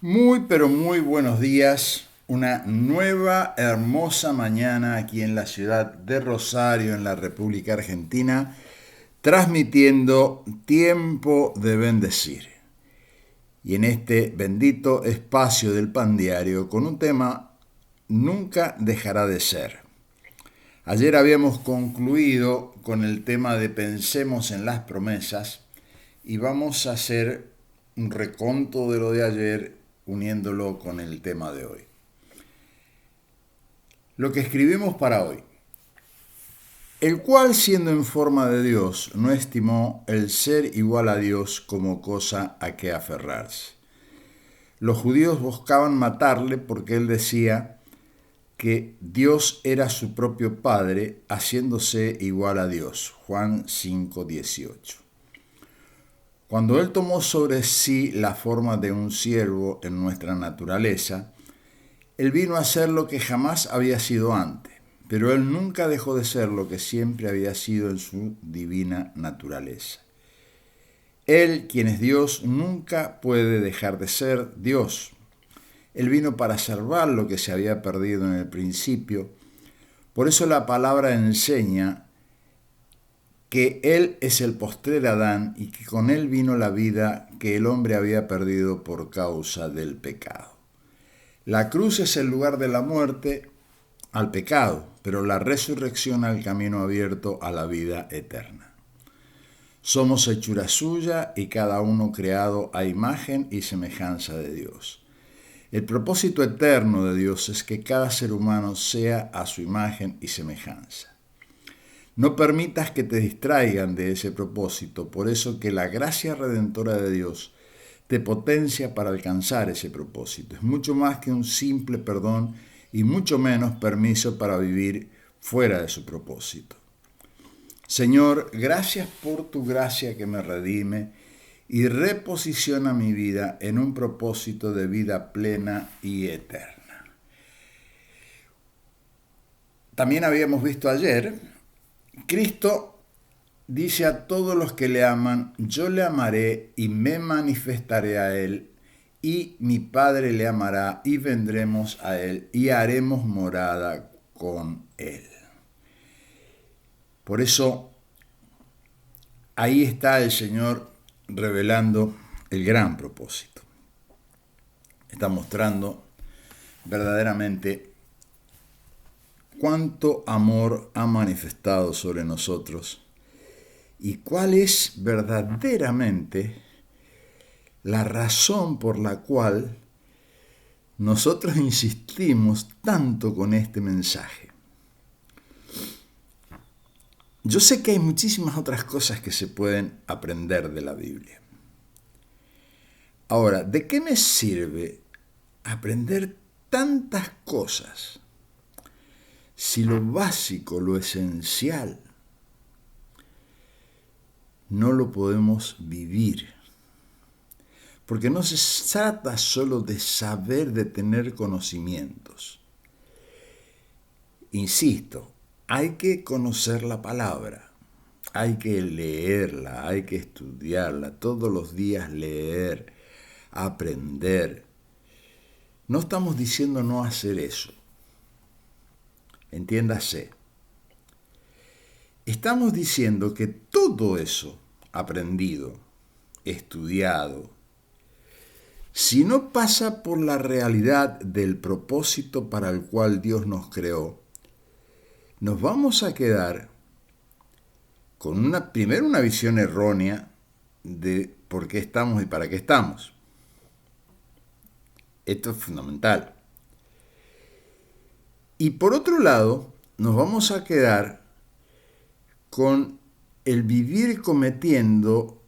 Muy, pero muy buenos días. Una nueva hermosa mañana aquí en la ciudad de Rosario, en la República Argentina, transmitiendo Tiempo de Bendecir. Y en este bendito espacio del Pan Diario con un tema Nunca dejará de ser. Ayer habíamos concluido con el tema de Pensemos en las promesas y vamos a hacer un reconto de lo de ayer uniéndolo con el tema de hoy. Lo que escribimos para hoy. El cual, siendo en forma de Dios, no estimó el ser igual a Dios como cosa a que aferrarse. Los judíos buscaban matarle porque él decía que Dios era su propio Padre, haciéndose igual a Dios. Juan 5:18. Cuando él tomó sobre sí la forma de un siervo en nuestra naturaleza, él vino a ser lo que jamás había sido antes, pero él nunca dejó de ser lo que siempre había sido en su divina naturaleza. Él, quien es Dios, nunca puede dejar de ser Dios. Él vino para salvar lo que se había perdido en el principio. Por eso la palabra enseña que Él es el postrer Adán y que con Él vino la vida que el hombre había perdido por causa del pecado. La cruz es el lugar de la muerte al pecado, pero la resurrección al camino abierto a la vida eterna. Somos hechura suya y cada uno creado a imagen y semejanza de Dios. El propósito eterno de Dios es que cada ser humano sea a su imagen y semejanza. No permitas que te distraigan de ese propósito, por eso que la gracia redentora de Dios te potencia para alcanzar ese propósito. Es mucho más que un simple perdón y mucho menos permiso para vivir fuera de su propósito. Señor, gracias por tu gracia que me redime y reposiciona mi vida en un propósito de vida plena y eterna. También habíamos visto ayer, Cristo dice a todos los que le aman, yo le amaré y me manifestaré a él, y mi Padre le amará y vendremos a él y haremos morada con él. Por eso, ahí está el Señor revelando el gran propósito. Está mostrando verdaderamente cuánto amor ha manifestado sobre nosotros y cuál es verdaderamente la razón por la cual nosotros insistimos tanto con este mensaje. Yo sé que hay muchísimas otras cosas que se pueden aprender de la Biblia. Ahora, ¿de qué me sirve aprender tantas cosas si lo básico, lo esencial, no lo podemos vivir? Porque no se trata solo de saber, de tener conocimientos. Insisto, hay que conocer la palabra, hay que leerla, hay que estudiarla, todos los días leer, aprender. No estamos diciendo no hacer eso. Entiéndase. Estamos diciendo que todo eso aprendido, estudiado, si no pasa por la realidad del propósito para el cual Dios nos creó, nos vamos a quedar con primero una visión errónea de por qué estamos y para qué estamos. Esto es fundamental. Y por otro lado, nos vamos a quedar con el vivir cometiendo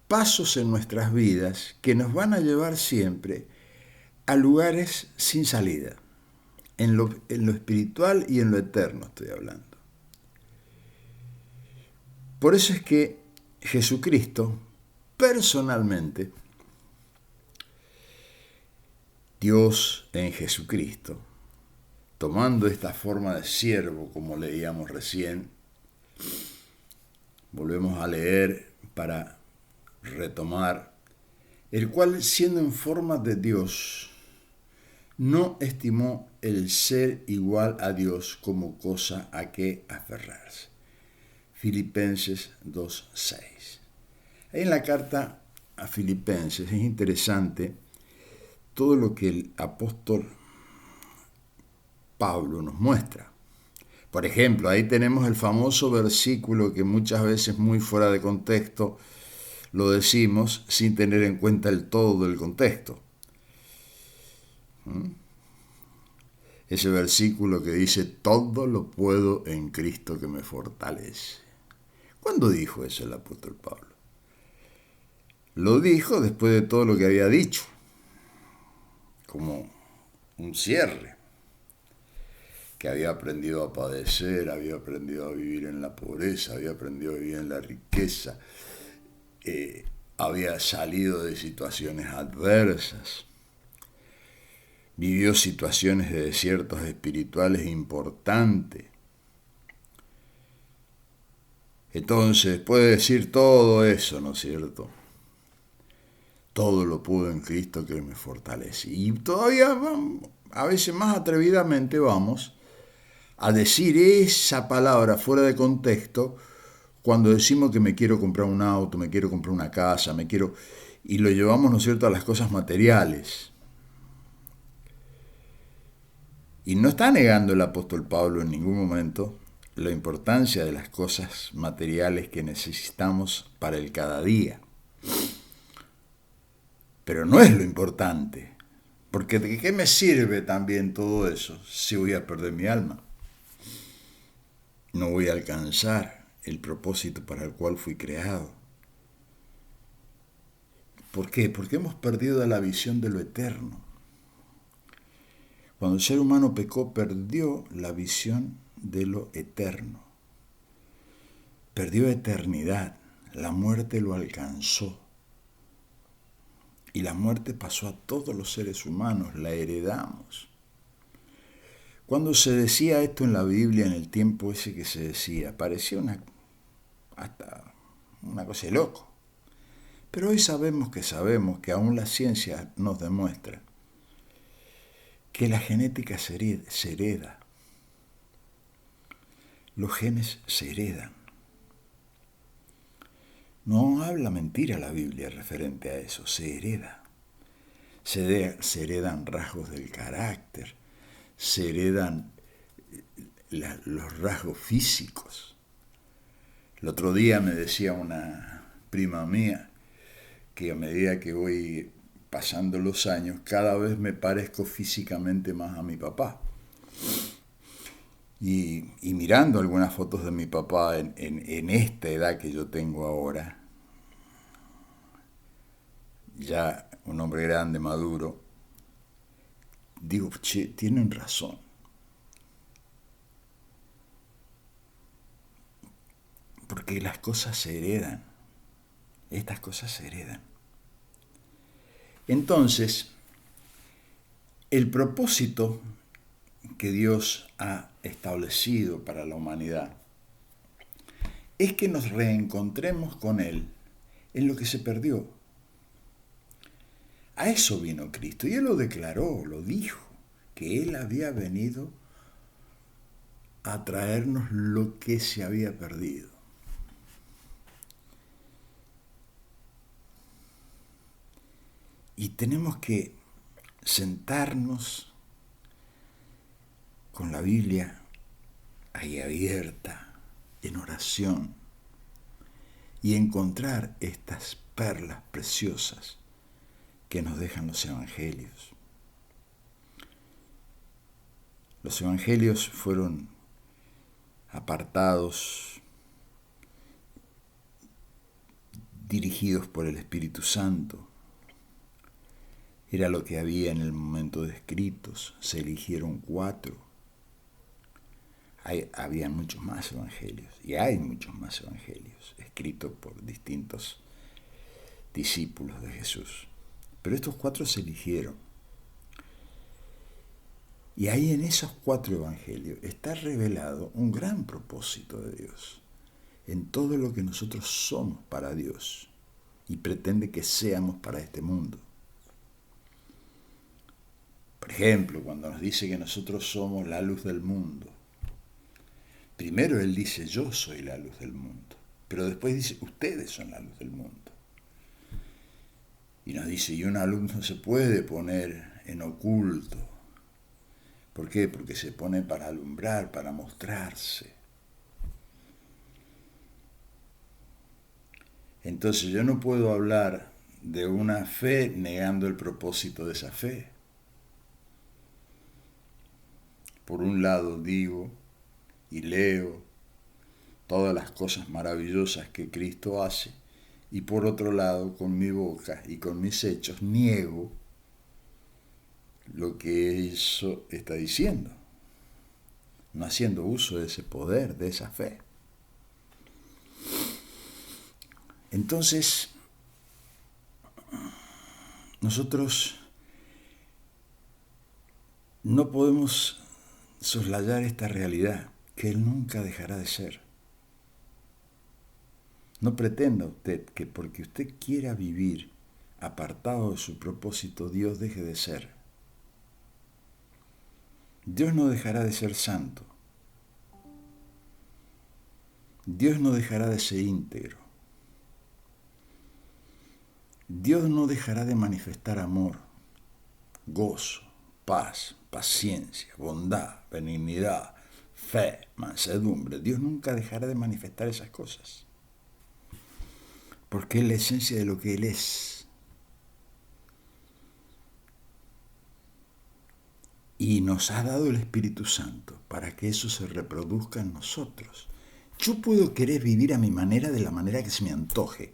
pasos en nuestras vidas que nos van a llevar siempre a lugares sin salida. En lo espiritual y en lo eterno estoy hablando. Por eso es que Jesucristo, personalmente, Dios en Jesucristo, tomando esta forma de siervo, como leíamos recién, volvemos a leer para retomar el cual, siendo en forma de Dios, no estimó el ser igual a Dios como cosa a que aferrarse. Filipenses 2:6. Ahí en la carta a Filipenses es interesante todo lo que el apóstol Pablo nos muestra. Por ejemplo, ahí tenemos el famoso versículo que muchas veces muy fuera de contexto lo decimos sin tener en cuenta el todo del contexto. Ese versículo que dice, todo lo puedo en Cristo que me fortalece. ¿Cuándo dijo eso el apóstol Pablo? Lo dijo después de todo lo que había dicho, como un cierre, que había aprendido a padecer, había aprendido a vivir en la pobreza, había aprendido a vivir en la riqueza, había salido de situaciones adversas, vivió situaciones de desiertos espirituales importantes. Entonces, puede decir todo eso, ¿no es cierto? Todo lo puedo en Cristo que me fortalece. Y todavía, a veces más atrevidamente, vamos a decir esa palabra fuera de contexto cuando decimos que me quiero comprar un auto, me quiero comprar una casa, y lo llevamos, ¿no es cierto?, a las cosas materiales. Y no está negando el apóstol Pablo en ningún momento la importancia de las cosas materiales que necesitamos para el cada día. Pero no es lo importante, porque ¿de qué me sirve también todo eso si voy a perder mi alma? No voy a alcanzar el propósito para el cual fui creado. ¿Por qué? Porque hemos perdido la visión de lo eterno. Cuando el ser humano pecó, perdió la visión de lo eterno. Perdió eternidad. La muerte lo alcanzó. Y la muerte pasó a todos los seres humanos, la heredamos. Cuando se decía esto en la Biblia, en el tiempo ese que se decía, parecía hasta una cosa de loco. Pero hoy sabemos que aún la ciencia nos demuestra que la genética se hereda. Los genes se heredan. No habla mentira la Biblia referente a eso, se hereda. Se heredan rasgos del carácter, se heredan los rasgos físicos. El otro día me decía una prima mía que a medida que voy pasando los años, cada vez me parezco físicamente más a mi papá. Y mirando algunas fotos de mi papá en esta edad que yo tengo ahora, ya un hombre grande, maduro, digo, che, tienen razón. Porque las cosas se heredan. Estas cosas se heredan. Entonces, el propósito que Dios ha establecido para la humanidad es que nos reencontremos con Él en lo que se perdió. A eso vino Cristo y Él lo declaró, lo dijo, que Él había venido a traernos lo que se había perdido. Y tenemos que sentarnos con la Biblia ahí abierta, en oración, y encontrar estas perlas preciosas que nos dejan los evangelios. Los evangelios fueron apartados, dirigidos por el Espíritu Santo. Era lo que había en el momento de escritos. Se eligieron 4. Había muchos más evangelios, y hay muchos más evangelios, escritos por distintos discípulos de Jesús. Pero estos 4 se eligieron. Y ahí en esos 4 evangelios está revelado un gran propósito de Dios en todo lo que nosotros somos para Dios. y pretende que seamos para este mundo. Por ejemplo, cuando nos dice que nosotros somos la luz del mundo, primero Él dice, yo soy la luz del mundo, pero después dice, ustedes son la luz del mundo. Y nos dice, y una luz no se puede poner en oculto. ¿Por qué? Porque se pone para alumbrar, para mostrarse. Entonces yo no puedo hablar de una fe negando el propósito de esa fe. Por un lado digo y leo todas las cosas maravillosas que Cristo hace, y por otro lado, con mi boca y con mis hechos, niego lo que eso está diciendo, no haciendo uso de ese poder, de esa fe. Entonces, nosotros no podemos soslayar esta realidad, que Él nunca dejará de ser. No pretenda usted que porque usted quiera vivir apartado de su propósito, Dios deje de ser. Dios no dejará de ser santo. Dios no dejará de ser íntegro. Dios no dejará de manifestar amor, gozo, paz, paciencia, bondad, benignidad, fe, mansedumbre. Dios nunca dejará de manifestar esas cosas, porque es la esencia de lo que Él es. Y nos ha dado el Espíritu Santo para que eso se reproduzca en nosotros. Yo puedo querer vivir a mi manera, de la manera que se me antoje.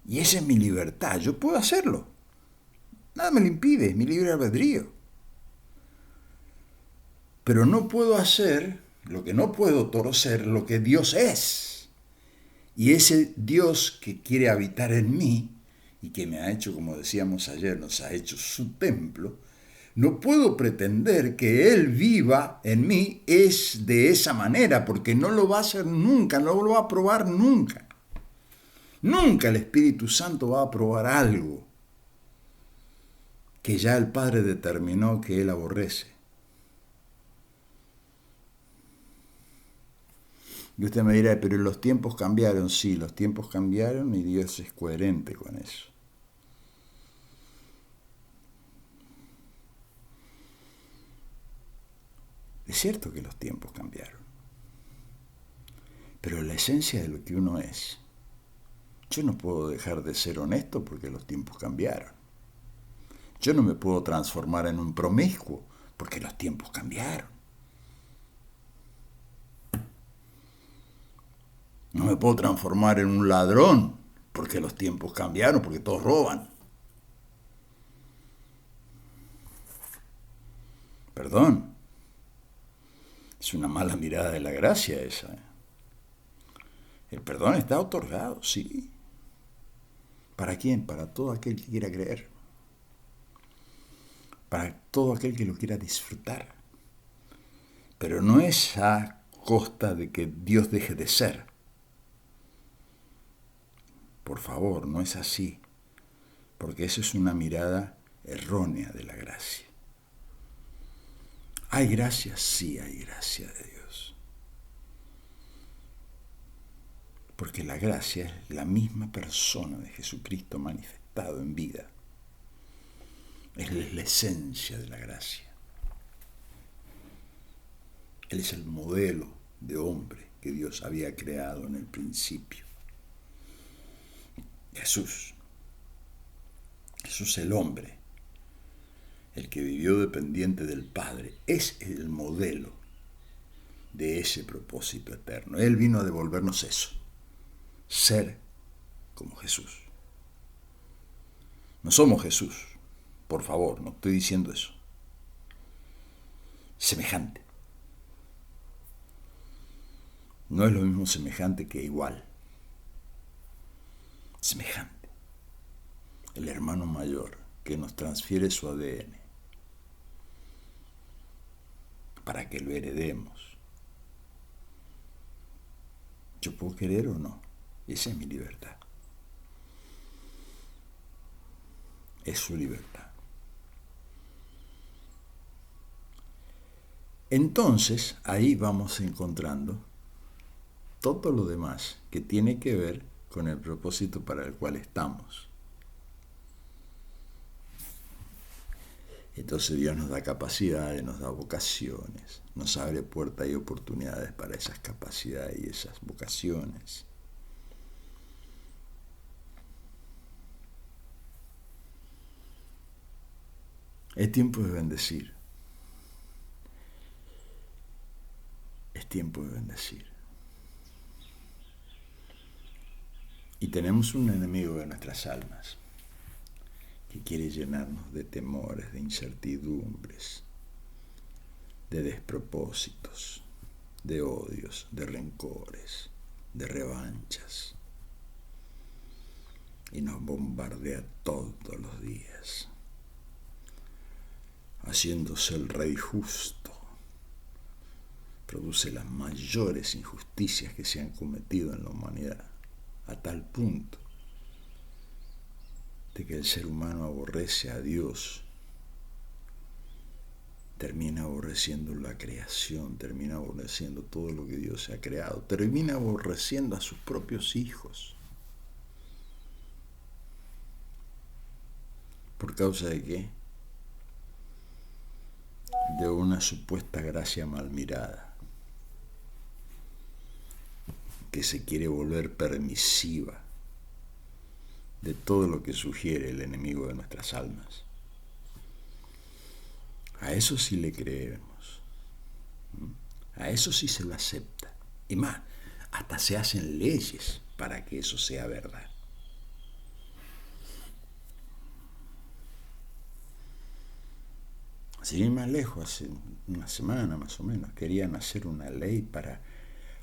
Y esa es mi libertad, yo puedo hacerlo. Nada me lo impide, es mi libre albedrío. Pero no puedo hacer lo que no puedo torcer, lo que Dios es. Y ese Dios que quiere habitar en mí y que me ha hecho, como decíamos ayer, nos ha hecho su templo, no puedo pretender que Él viva en mí es de esa manera, porque no lo va a hacer nunca, no lo va a probar nunca. Nunca el Espíritu Santo va a probar algo que ya el Padre determinó que Él aborrece. Y usted me dirá, pero los tiempos cambiaron. Sí, los tiempos cambiaron y Dios es coherente con eso. Es cierto que los tiempos cambiaron, pero la esencia de lo que uno es, yo no puedo dejar de ser honesto porque los tiempos cambiaron. Yo no me puedo transformar en un promiscuo porque los tiempos cambiaron. No me puedo transformar en un ladrón porque los tiempos cambiaron, porque todos roban. Perdón. Es una mala mirada de la gracia esa. El perdón está otorgado, sí. ¿Para quién? Para todo aquel que quiera creer. Para todo aquel que lo quiera disfrutar. Pero no es a costa de que Dios deje de ser. Por favor, no es así. Porque eso es una mirada errónea de la gracia. ¿Hay gracia? Sí, hay gracia de Dios. Porque la gracia es la misma persona de Jesucristo manifestado en vida. Es la esencia de la gracia. Él es el modelo de hombre que Dios había creado en el principio. Jesús el hombre, el que vivió dependiente del Padre, es el modelo de ese propósito eterno. Él vino a devolvernos eso, ser como Jesús. No somos Jesús, por favor, no estoy diciendo eso. Semejante. No es lo mismo semejante que igual. Semejante. El hermano mayor que nos transfiere su ADN para que lo heredemos. ¿Yo puedo querer o no? Esa es mi libertad. es su libertad. Entonces, ahí vamos encontrando todo lo demás que tiene que ver con el propósito para el cual estamos. Entonces Dios nos da capacidades, nos da vocaciones, nos abre puertas y oportunidades para esas capacidades y esas vocaciones. Es tiempo de bendecir. Es tiempo de bendecir. Y tenemos un enemigo de nuestras almas que quiere llenarnos de temores, de incertidumbres, de despropósitos, de odios, de rencores, de revanchas. Y nos bombardea todos los días, haciéndose el rey justo. Produce las mayores injusticias que se han cometido en la humanidad, a tal punto de que el ser humano aborrece a Dios, termina aborreciendo la creación, termina aborreciendo todo lo que Dios ha creado, termina aborreciendo a sus propios hijos. ¿Por causa de qué? De una supuesta gracia mal mirada, que se quiere volver permisiva de todo lo que sugiere el enemigo de nuestras almas. A eso sí le creemos, a eso sí se lo acepta. Y más, hasta se hacen leyes para que eso sea verdad. Sin ir más lejos, hace una semana más o menos, querían hacer una ley para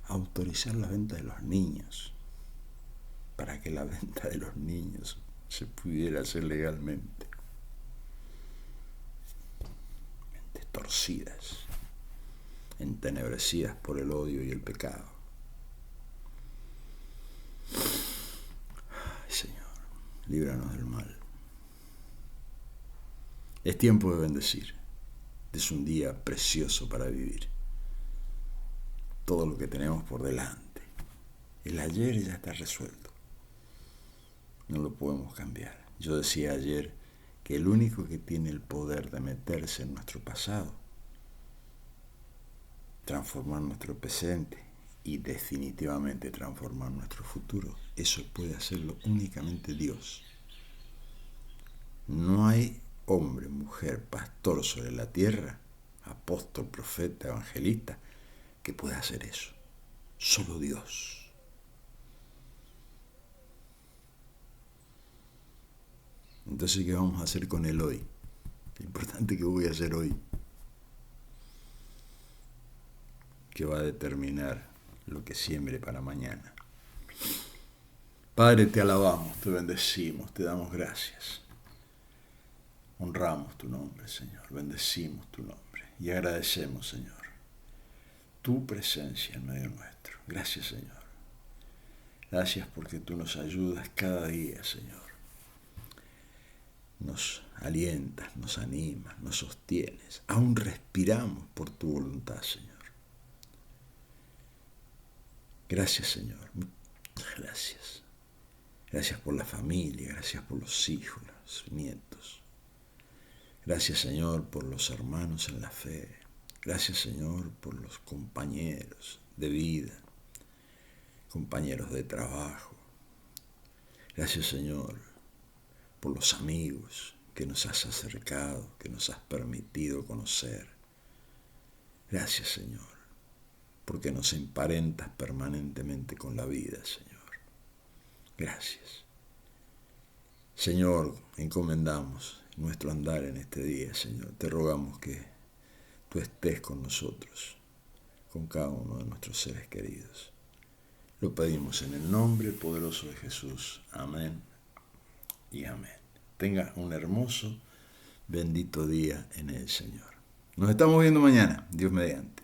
autorizar la venta de los niños, para que la venta de los niños se pudiera hacer legalmente. Mentes torcidas, entenebrecidas por el odio y el pecado. Ay, Señor, líbranos del mal. Es tiempo de bendecir. Es un día precioso para vivir. Todo lo que tenemos por delante. El ayer ya está resuelto. No lo podemos cambiar. Yo decía ayer que el único que tiene el poder de meterse en nuestro pasado, transformar nuestro presente y definitivamente transformar nuestro futuro, eso puede hacerlo únicamente Dios. No hay hombre, mujer, pastor sobre la tierra, apóstol, profeta, evangelista, que pueda hacer eso. Solo Dios. Entonces, ¿qué vamos a hacer con el hoy? Lo importante que voy a hacer hoy, que va a determinar lo que siembre para mañana. Padre, te alabamos, te bendecimos, te damos gracias. Honramos tu nombre, Señor, bendecimos tu nombre y agradecemos, Señor, tu presencia en medio nuestro. Gracias, Señor. Gracias porque tú nos ayudas cada día, Señor. Nos alientas, nos animas, nos sostienes. Aún respiramos por tu voluntad, Señor. Gracias, Señor. Muchas gracias. Gracias por la familia, gracias por los hijos, los nietos. Gracias, Señor, por los hermanos en la fe. Gracias, Señor, por los compañeros de vida, compañeros de trabajo. Gracias, Señor, por los amigos que nos has acercado, que nos has permitido conocer. Gracias, Señor, porque nos emparentas permanentemente con la vida, Señor. Gracias. Señor, encomendamos nuestro andar en este día, Señor. Te rogamos que tú estés con nosotros, con cada uno de nuestros seres queridos. Lo pedimos en el nombre poderoso de Jesús. Amén y amén. Tenga un hermoso, bendito día en el Señor. Nos estamos viendo mañana, Dios mediante.